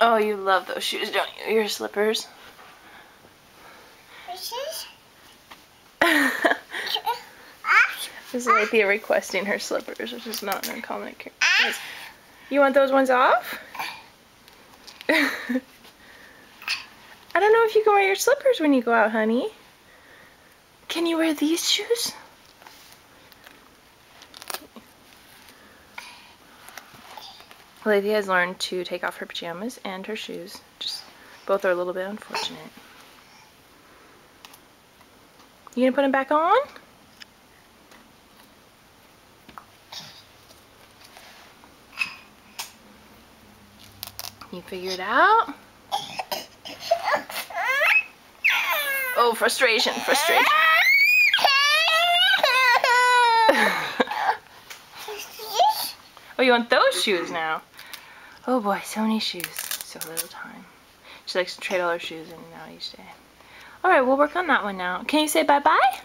Oh, you love those shoes, don't you? Your slippers. This is Alethea requesting her slippers, which is not an uncommon occurrence. You want those ones off? I don't know if you can wear your slippers when you go out, honey. Can you wear these shoes? Alethea has learned to take off her pajamas and her shoes. Just both are a little bit unfortunate. You gonna put them back on? You figure it out? Oh, frustration, frustration. Oh, you want those shoes now? Oh boy, so many shoes, so little time. She likes to trade all her shoes in now each day. Alright, we'll work on that one now. Can you say bye-bye?